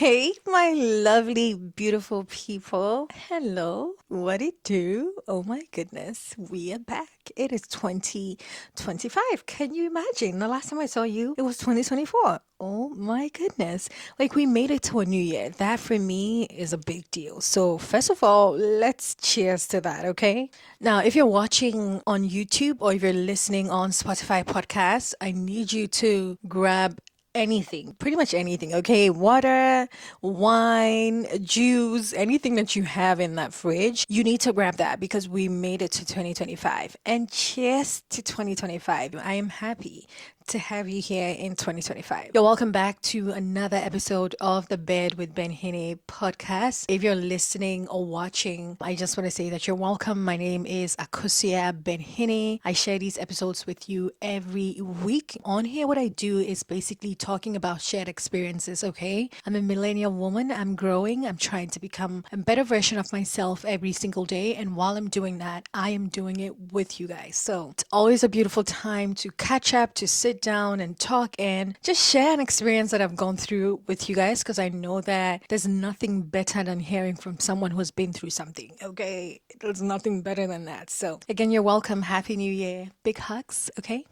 Hey, my lovely, beautiful people. Hello. What it do? Oh my goodness. We are back. It is 2025. Can you imagine? The last time I saw you, it was 2024. Oh my goodness. Like we made it to a new year. That for me is a big deal. So, first of all, let's cheers to that, okay? Now, if you're watching on YouTube or if you're listening on Spotify podcasts, I need you to grab anything, pretty much anything, okay? Water, wine, juice, anything that you have in that fridge, you need to grab that because we made it to 2025. And cheers to 2025. I am happy to have you here in 2025. You're welcome back to another episode of the Bed with Benhene podcast. If you're listening or watching, I just want to say that you're welcome. My name is akosuabenhene. I share these episodes with you every week. On here, what I do is basically talking about shared experiences, okay? I'm a millennial woman. I'm growing. I'm trying to become a better version of myself every single day. And while I'm doing that, I am doing it with you guys. So it's always a beautiful time to catch up, to sit down and talk and just share an experience that I've gone through with you guys because I know that there's nothing better than hearing from someone who's been through something, okay? There's nothing better than that. So, again, you're welcome. Happy New Year. Big hugs, okay?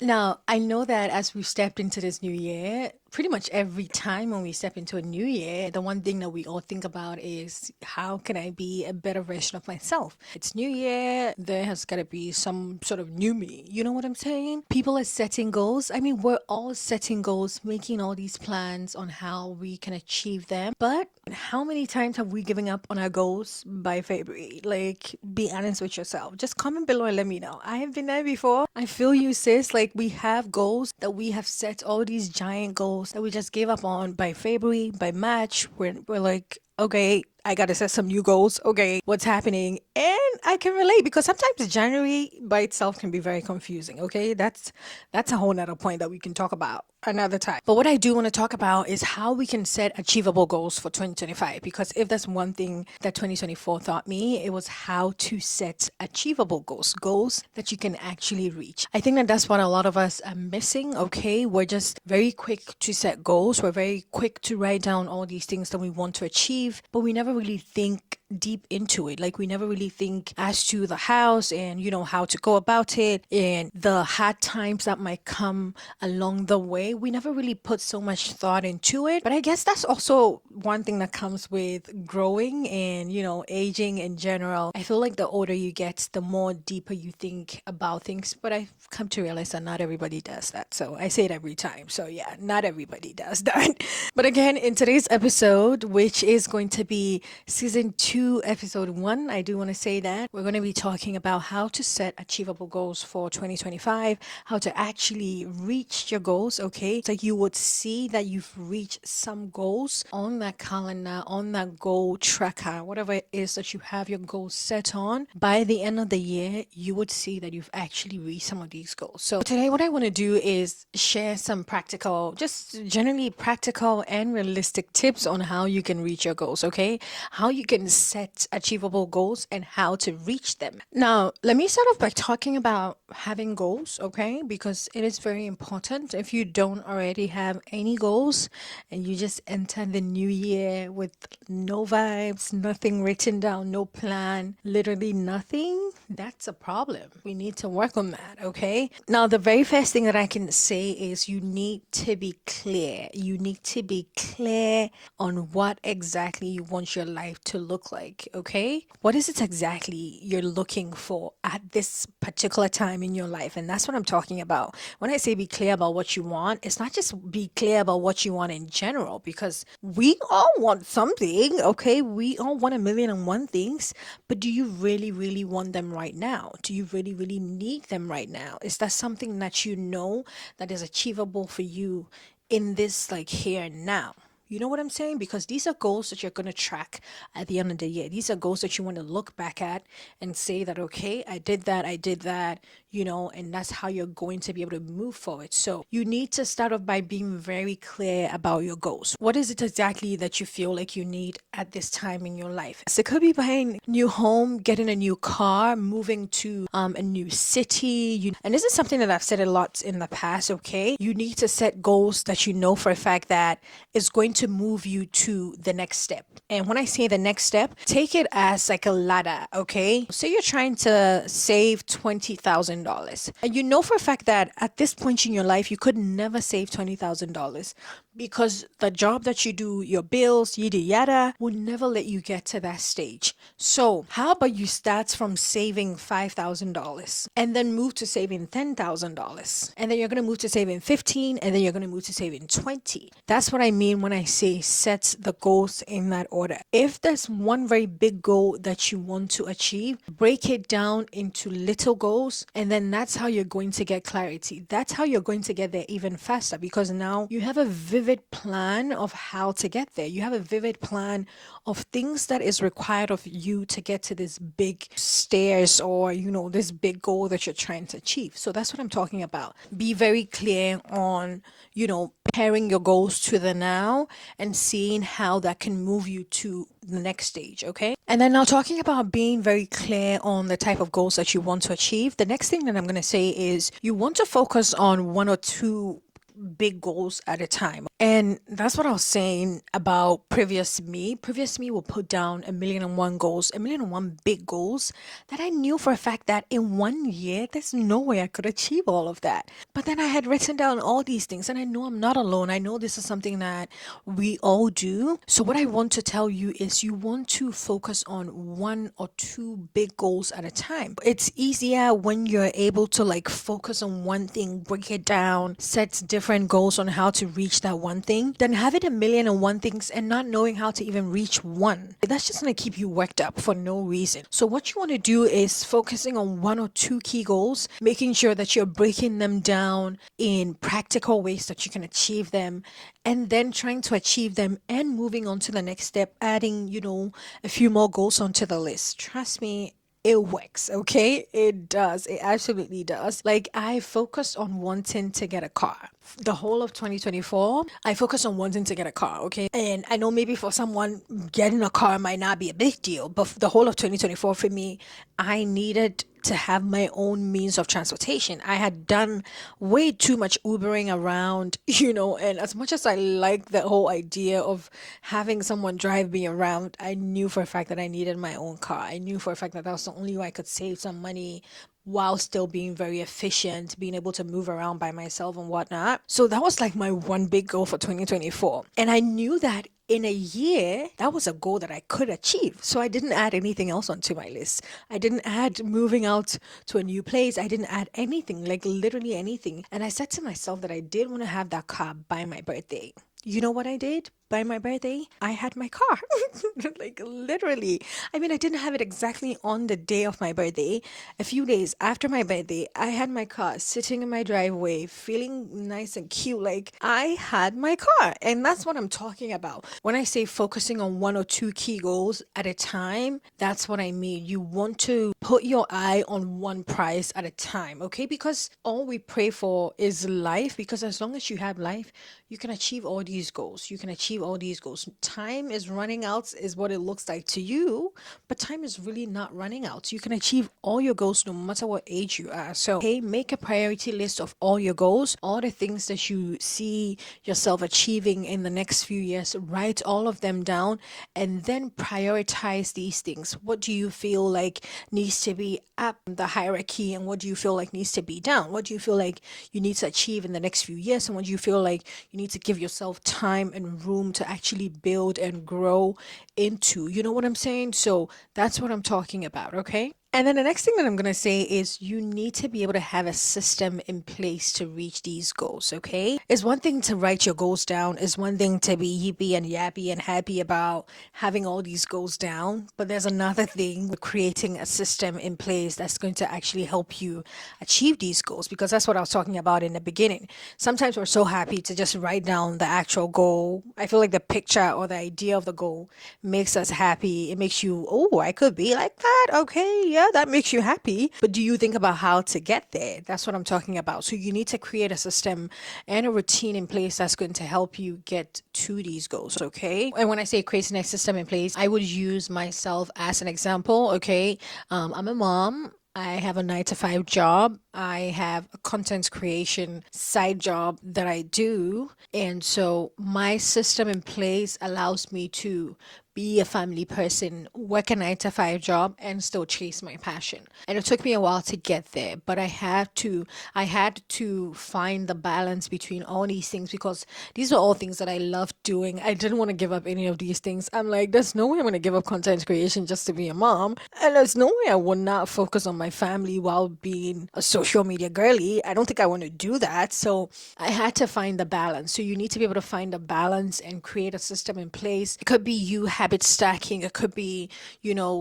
Now, I know that as we've stepped into this new year, pretty much every time when we step into a new year, the one thing that we all think about is how can I be a better version of myself? It's new year, there has got to be some sort of new me. You know what I'm saying? People are setting goals. I mean, we're all setting goals, making all these plans on how we can achieve them. But how many times have we given up on our goals by February? Like, be honest with yourself. Just comment below and let me know. I have been there before. I feel you, sis. Like, we have goals that we have set, all these giant goals that we just gave up on by February, by March. We're like, okay, I gotta set some new goals. Okay, what's happening? And I can relate because sometimes January by itself can be very confusing. Okay, that's a whole nother point that we can talk about another time. But what I do want to talk about is how we can set achievable goals for 2025. Because if there's one thing that 2024 taught me, it was how to set achievable goals, goals that you can actually reach. I think that that's what a lot of us are missing. Okay, we're just very quick to set goals. We're very quick to write down all these things that we want to achieve, but we never really think deep into it. Like we never really think as to the house and how to go about it and the hard times that might come along the way. We never really put so much thought into it. But I guess that's also one thing that comes with growing and aging in general. I feel like the older you get, the more deeper you think about things. But I've come to realize that not everybody does that. So I say it every time. So yeah, not everybody does that. But again, in today's episode, which is going to be season 2, episode 1, I do want to say that we're going to be talking about how to set achievable goals for 2025, how to actually reach your goals, okay? So you would see that you've reached some goals on that calendar, on that goal tracker, whatever it is that you have your goals set on. By the end of the year, you would see that you've actually reached some of these goals. So today, what I want to do is share some practical, just generally practical and realistic tips on how you can reach your goals, okay? How you can set achievable goals and how to reach them. Now, let me start off by talking about having goals, okay? Because it is very important. If you don't already have any goals and you just enter the new year with no vibes, nothing written down, no plan, literally nothing, that's a problem. We need to work on that, okay? Now, the very first thing that I can say is you need to be clear. You need to be clear on what exactly you want your life to look like, okay? What is it exactly you're looking for at this particular time in your life? And that's what I'm talking about. When I say be clear about what you want, it's not just be clear about what you want in general, because we all want something, okay? We all want a million and one things, but do you really, really want them right now? Do you really, really need them right now? Is that something that you know that is achievable for you in this like here and now? You know what I'm saying? Because these are goals that you're going to track at the end of the year. These are goals that you want to look back at and say that, okay, I did that, and that's how you're going to be able to move forward. So you need to start off by being very clear about your goals. What is it exactly that you feel like you need at this time in your life? So it could be buying a new home, getting a new car, moving to a new city. And this is something that I've said a lot in the past, okay? You need to set goals that you know for a fact that is going to move you to the next step. And when I say the next step, take it as like a ladder, okay? So you're trying to save $20,000. And you know for a fact that at this point in your life, you could never save $20,000 because the job that you do, your bills, yada yada, will never let you get to that stage. So how about you start from saving $5,000 and then move to saving $10,000, and then you're going to move to saving 15, and then you're going to move to saving 20. That's what I mean when I say set the goals in that order. If there's one very big goal that you want to achieve, break it down into little goals, and then that's how you're going to get clarity. That's how you're going to get there even faster, because now you have a vivid plan of how to get there. You have a vivid plan of things that is required of you to get to this big stairs, or this big goal that you're trying to achieve. So that's what I'm talking about. Be very clear on pairing your goals to the now and seeing how that can move you to the next stage, okay? And then now, talking about being very clear on the type of goals that you want to achieve, the next thing that I'm going to say is you want to focus on one or two big goals at a time. And that's what I was saying about previous me. Previous me will put down 1,000,001 goals, 1,000,001 big goals that I knew for a fact that in 1 year, there's no way I could achieve all of that. But then I had written down all these things, and I know I'm not alone. I know this is something that we all do. So what I want to tell you is you want to focus on one or two big goals at a time. It's easier when you're able to focus on one thing, break it down, set different goals on how to reach that one thing, than having 1,000,001 things and not knowing how to even reach one. That's just going to keep you worked up for no reason. So what you want to do is focusing on one or two key goals, making sure that you're breaking them down in practical ways that you can achieve them, and then trying to achieve them and moving on to the next step, adding, a few more goals onto the list. Trust me, it works, okay? It does. It absolutely does. I focused on wanting to get a car. The whole of 2024, I focused on wanting to get a car, okay? And I know maybe for someone, getting a car might not be a big deal, but the whole of 2024 for me, I needed to have my own means of transportation. I had done way too much Ubering around, and as much as I like the whole idea of having someone drive me around, I knew for a fact that I needed my own car. I knew for a fact that that was the only way I could save some money while still being very efficient, being able to move around by myself and whatnot. So that was my one big goal for 2024. And I knew that in a year, that was a goal that I could achieve. So I didn't add anything else onto my list. I didn't add moving out to a new place. I didn't add anything, literally anything. And I said to myself that I did want to have that car by my birthday. You know what I did? By my birthday, I had my car. Literally. I mean, I didn't have it exactly on the day of my birthday. A few days after my birthday, I had my car sitting in my driveway, feeling nice and cute. I had my car. And that's what I'm talking about. When I say focusing on one or two key goals at a time, that's what I mean. You want to put your eye on one prize at a time, okay? Because all we pray for is life. Because as long as you have life, you can achieve all these goals. You can achieve all these goals. Time is running out is what it looks like to you, but time is really not running out. You can achieve all your goals no matter what age you are. So, hey, make a priority list of all your goals, all the things that you see yourself achieving in the next few years. Write all of them down and then prioritize these things. What do you feel like needs to be up the hierarchy, and what do you feel like needs to be down? What do you feel like you need to achieve in the next few years, and what do you feel like you need to give yourself time and room to actually build and grow into? You know what I'm saying? So that's what I'm talking about, okay? And then the next thing that I'm going to say is you need to be able to have a system in place to reach these goals, okay? It's one thing to write your goals down. It's one thing to be yippy and yappy and happy about having all these goals down. But there's another thing with creating a system in place that's going to actually help you achieve these goals, because that's what I was talking about in the beginning. Sometimes we're so happy to just write down the actual goal. I feel like the picture or the idea of the goal makes us happy. It makes you, oh, I could be like that. Okay, yeah. That makes you happy, but do you think about how to get there? That's what I'm talking about. So you need to create a system and a routine in place that's going to help you get to these goals, okay? And when I say creating a system in place, I would use myself as an example, okay? I'm a mom. I have a 9 to 5 job. I have a content creation side job that I do. And so my system in place allows me to be a family person, work a 9 to 5 job, and still chase my passion. And it took me a while to get there, but I had to find the balance between all these things because these are all things that I love doing. I didn't want to give up any of these things. I'm like, there's no way I'm going to give up content creation just to be a mom. And there's no way I would not focus on my family while being a social media girly. I don't think I want to do that. So I had to find the balance. So you need to be able to find the balance and create a system in place. It could be you habit stacking. It could be,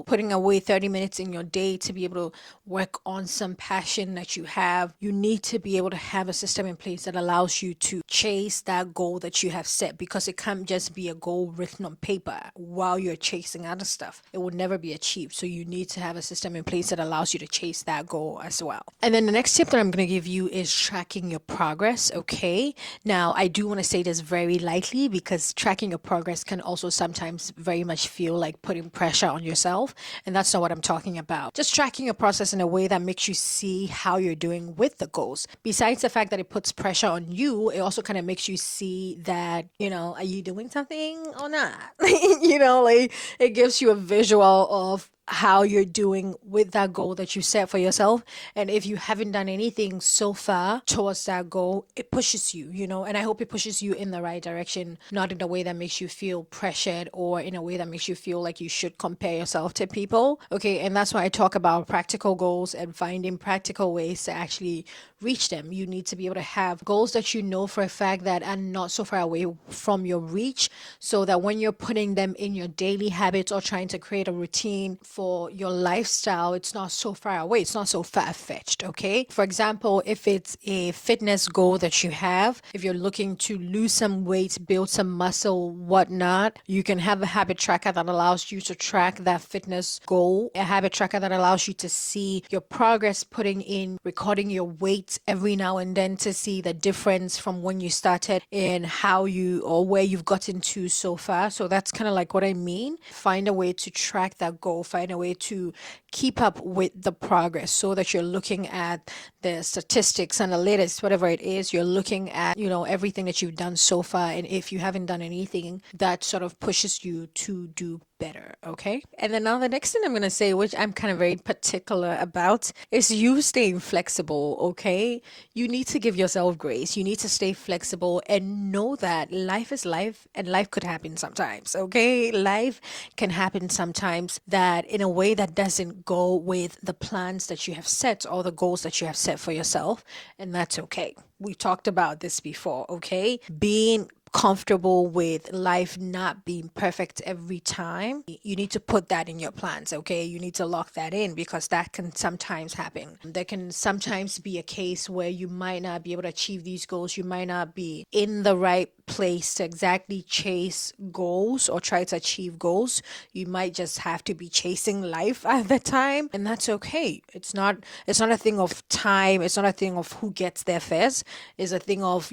putting away 30 minutes in your day to be able to work on some passion that you have. You need to be able to have a system in place that allows you to chase that goal that you have set, because it can't just be a goal written on paper while you're chasing other stuff. It will never be achieved. So you need to have a system in place that allows you to chase that goal as well. And then the next tip that I'm going to give you is tracking your progress. Okay. Now, I do want to say this very lightly because tracking your progress can also sometimes very much feel like putting pressure on yourself. And that's not what I'm talking about. Just tracking your process in a way that makes you see how you're doing with the goals. Besides the fact that it puts pressure on you, it also kind of makes you see that, are you doing something or not? Like it gives you a visual of how you're doing with that goal that you set for yourself. And if you haven't done anything so far towards that goal, it pushes you, and I hope it pushes you in the right direction, not in a way that makes you feel pressured or in a way that makes you feel like you should compare yourself to people. Okay. And that's why I talk about practical goals and finding practical ways to actually reach them. You need to be able to have goals that you know for a fact that are not so far away from your reach, so that when you're putting them in your daily habits or trying to create a routine for your lifestyle, it's not so far away. It's not so far-fetched, okay? For example, if it's a fitness goal that you have, if you're looking to lose some weight, build some muscle, whatnot, you can have a habit tracker that allows you to track that fitness goal, a habit tracker that allows you to see your progress, putting in, recording your weight every now and then to see the difference from when you started and how you or where you've gotten to so far. So that's kind of like what I mean. Find a way to track that goal, find a way to keep up with the progress so that you're looking at the statistics, analytics, whatever it is, you're looking at, everything that you've done so far. And if you haven't done anything, that sort of pushes you to do better. Okay. And then now the next thing I'm going to say, which I'm kind of very particular about, is you staying flexible. Okay. You need to give yourself grace. You need to stay flexible and know that life is life and life could happen sometimes. Okay. Life can happen sometimes that in a way that doesn't go with the plans that you have set or the goals that you have set for yourself. And that's okay. We talked about this before. Okay. Being comfortable with life not being perfect every time. You need to put that in your plans, okay? You need to lock that in because that can sometimes happen. There can sometimes be a case where you might not be able to achieve these goals. You might not be in the right place to exactly chase goals or try to achieve goals. You might just have to be chasing life at the time, and that's okay. It's not a thing of time. It's not a thing of who gets there first. It's a thing of,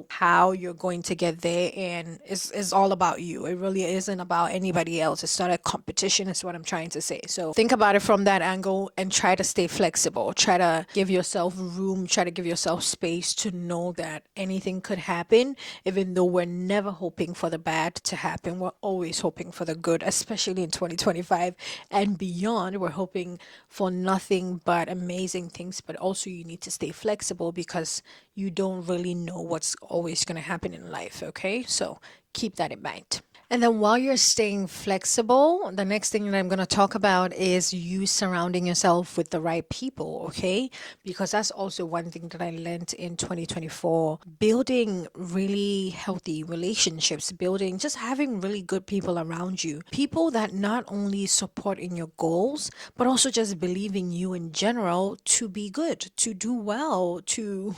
how you're going to get there, and it's all about you. It really isn't about anybody else. It's not a competition, is what I'm trying to say. So think about it from that angle and try to stay flexible. Try to give yourself room, try to give yourself space to know that anything could happen, even though we're never hoping for the bad to happen. We're always hoping for the good, especially in 2025 and beyond. We're hoping for nothing but amazing things, but also you need to stay flexible because you don't really know what's always going to happen in life, okay? So keep that in mind. And then while you're staying flexible, the next thing that I'm going to talk about is you surrounding yourself with the right people, okay? Because that's also one thing that I learned in 2024. Building really healthy relationships, just having really good people around you. People that not only support in your goals, but also just believe in you in general to be good, to do well, to,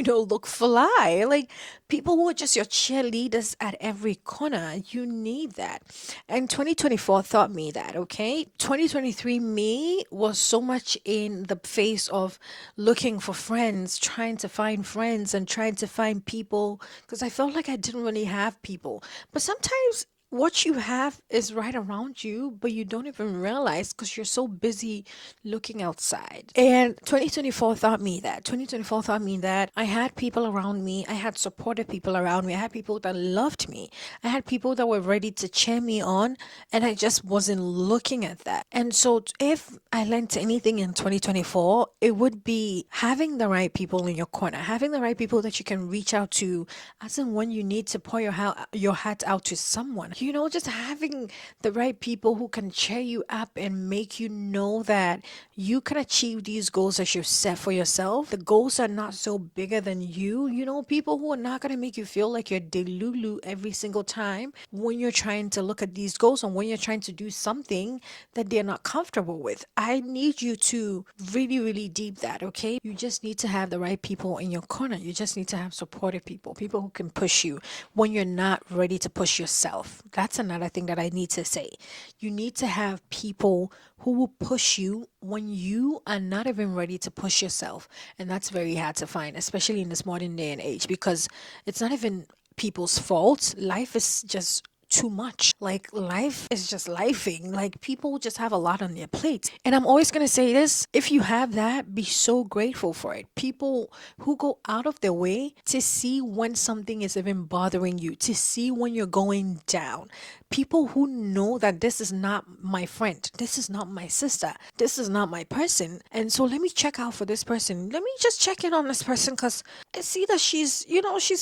look fly. Like people who are just your cheerleaders at every corner. You need that. And 2024 taught me that, okay? 2023 me was so much in the face of looking for friends, trying to find friends and trying to find people because I felt like I didn't really have people. But sometimes what you have is right around you, but you don't even realize because you're so busy looking outside. And 2024 taught me that. 2024 taught me that I had people around me, I had supportive people around me, I had people that loved me, I had people that were ready to cheer me on, and I just wasn't looking at that. And so, if I learned anything in 2024, it would be having the right people in your corner, having the right people that you can reach out to as and when you need to pour your heart out to someone. Just having the right people who can cheer you up and make you know that you can achieve these goals that you've set for yourself. The goals are not so bigger than you. People who are not going to make you feel like you're delulu every single time when you're trying to look at these goals and when you're trying to do something that they're not comfortable with. I need you to really, really deep that, okay? You just need to have the right people in your corner. You just need to have supportive people, people who can push you when you're not ready to push yourself. That's another thing that I need to say. You need to have people who will push you when you are not even ready to push yourself. And that's very hard to find, especially in this modern day and age, because it's not even people's fault. Life is just too much. Like, life is just lifing. Like, people just have a lot on their plates. And I'm always going to say this, if you have that, be so grateful for it. People who go out of their way to see when something is even bothering you, to see when you're going down. People who know that this is not my friend, this is not my sister, this is not my person. And so let me check out for this person. Let me just check in on this person because I see that she's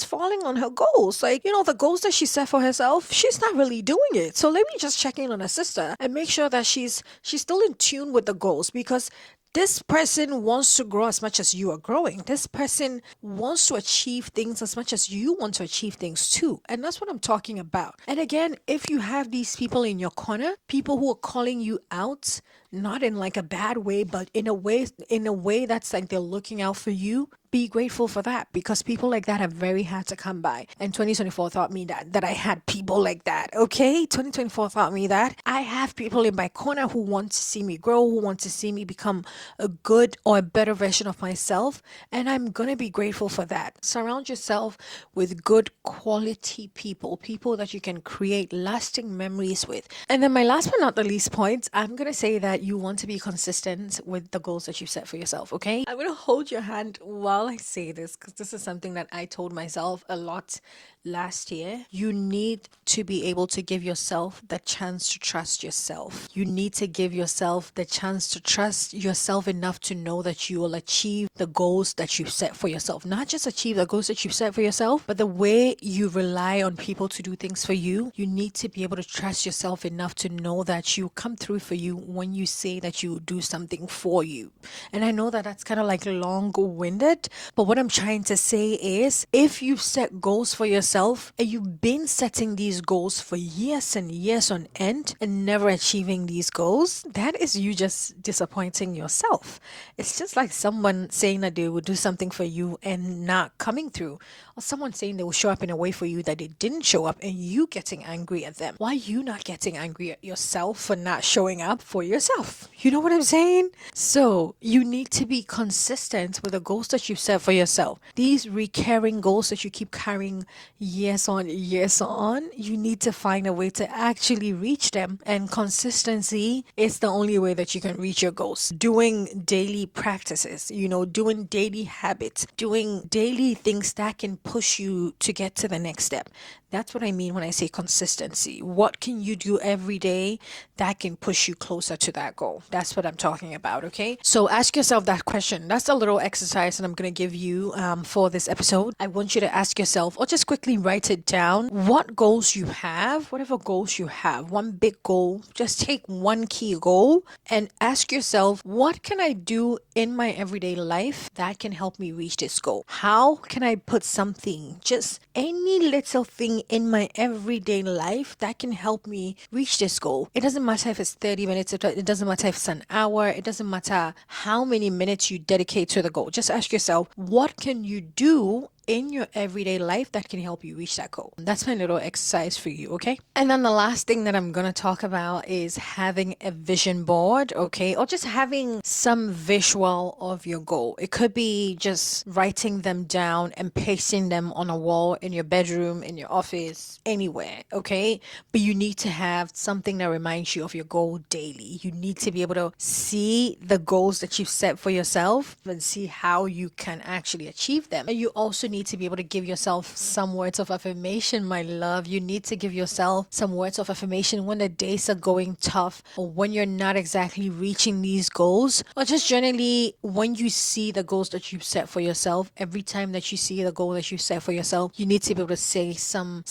falling on her goals. Like, the goals that she set for herself, she's not really doing it. So let me just check in on her sister and make sure that she's still in tune with the goals, because this person wants to grow as much as you are growing. This person wants to achieve things as much as you want to achieve things too. And that's what I'm talking about. And again, if you have these people in your corner, people who are calling you out, not in like a bad way, but in a way that's like they're looking out for you, be grateful for that, because people like that are very hard to come by. And 2024 taught me that I had people like that. Okay, 2024 taught me that I have people in my corner who want to see me grow, who want to see me become a good or a better version of myself, and I'm gonna be grateful for that. Surround yourself with good quality people that you can create lasting memories with. And then my last but not the least point, I'm gonna say that you want to be consistent with the goals that you set for yourself. Okay, I'm gonna hold your hand while I say this, because this is something that I told myself a lot last year. You need to be able to give yourself the chance to trust yourself. You need to give yourself the chance to trust yourself enough to know that you will achieve the goals that you set for yourself. Not just achieve the goals that you set for yourself, but the way you rely on people to do things for you. You need to be able to trust yourself enough to know that you come through for you when you say that you do something for you. And I know that that's kind of like long-winded, but what I'm trying to say is, if you've set goals for yourself and you've been setting these goals for years and years on end and never achieving these goals, that is you just disappointing yourself. It's just like someone saying that they will do something for you and not coming through, or someone saying they will show up in a way for you that they didn't show up and you getting angry at them. Why are you not getting angry at yourself for not showing up for yourself? You know what I'm saying? So you need to be consistent with the goals that you set for yourself. These recurring goals that you keep carrying years on, you need to find a way to actually reach them. And consistency is the only way that you can reach your goals. Doing daily practices, doing daily habits, doing daily things that can push you to get to the next step. That's what I mean when I say consistency. What can you do every day that can push you closer to that goal? That's what I'm talking about, okay? So ask yourself that question. That's a little exercise that I'm going to give you for this episode. I want you to ask yourself, or just quickly write it down, what goals you have, whatever goals you have, one big goal. Just take one key goal and ask yourself, what can I do in my everyday life that can help me reach this goal? How can I put something, just any little thing in my everyday life that can help me reach this goal? It doesn't matter if it's 30 minutes, it doesn't matter if it's an hour, it doesn't matter how many minutes you dedicate to the goal. Just ask yourself, what can you do in your everyday life that can help you reach that goal. That's my little exercise for you, okay? And then the last thing that I'm going to talk about is having a vision board, okay? Or just having some visual of your goal. It could be just writing them down and pasting them on a wall in your bedroom, in your office, anywhere, okay? But you need to have something that reminds you of your goal daily. You need to be able to see the goals that you've set for yourself and see how you can actually achieve them. And you also need to be able to give yourself some words of affirmation, my love. You need to give yourself some words of affirmation when the days are going tough or when you're not exactly reaching these goals, or just generally when you see the goals that you've set for yourself. Every time that you see the goal that you set for yourself, you need to be able to say some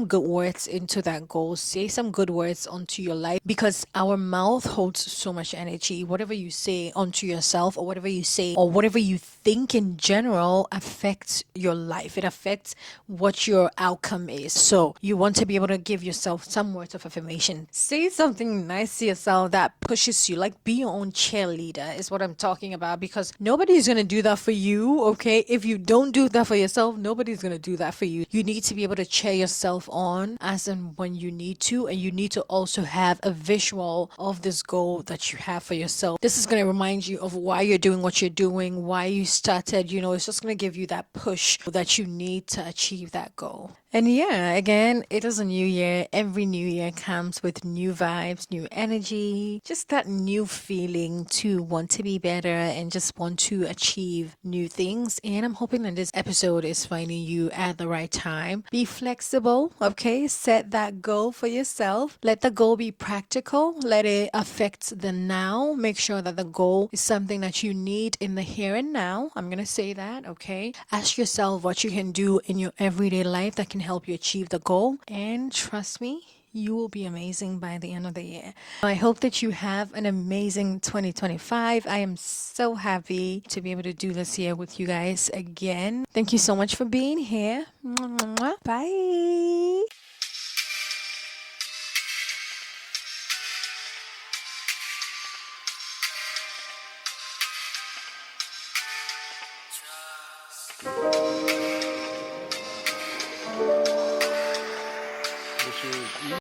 good words into that goal, say some good words onto your life, because our mouth holds so much energy. Whatever you say onto yourself, or whatever you say, or whatever you think in general, affects your life. It affects what your outcome is. So you want to be able to give yourself some words of affirmation. Say something nice to yourself that pushes you, like be your own cheerleader is what I'm talking about, because nobody's going to do that for you, okay? If you don't do that for yourself, nobody's going to do that for you. You need to be able to cheer yourself on as and when you need to, and you need to also have a visual of this goal that you have for yourself. This is going to remind you of why you're doing what you're doing, why you started. It's just going to give you that push that you need to achieve that goal. And yeah, again, it is a new year. Every new year comes with new vibes, new energy, just that new feeling to want to be better and just want to achieve new things. And I'm hoping that this episode is finding you at the right time. Be flexible, okay? Set that goal for yourself. Let the goal be practical. Let it affect the now. Make sure that the goal is something that you need in the here and now. I'm going to say that, okay? Ask yourself what you can do in your everyday life that can help you achieve the goal, and trust me, you will be amazing by the end of the year. I hope that you have an amazing 2025. I am so happy to be able to do this here with you guys again. Thank you so much for being here. Bye.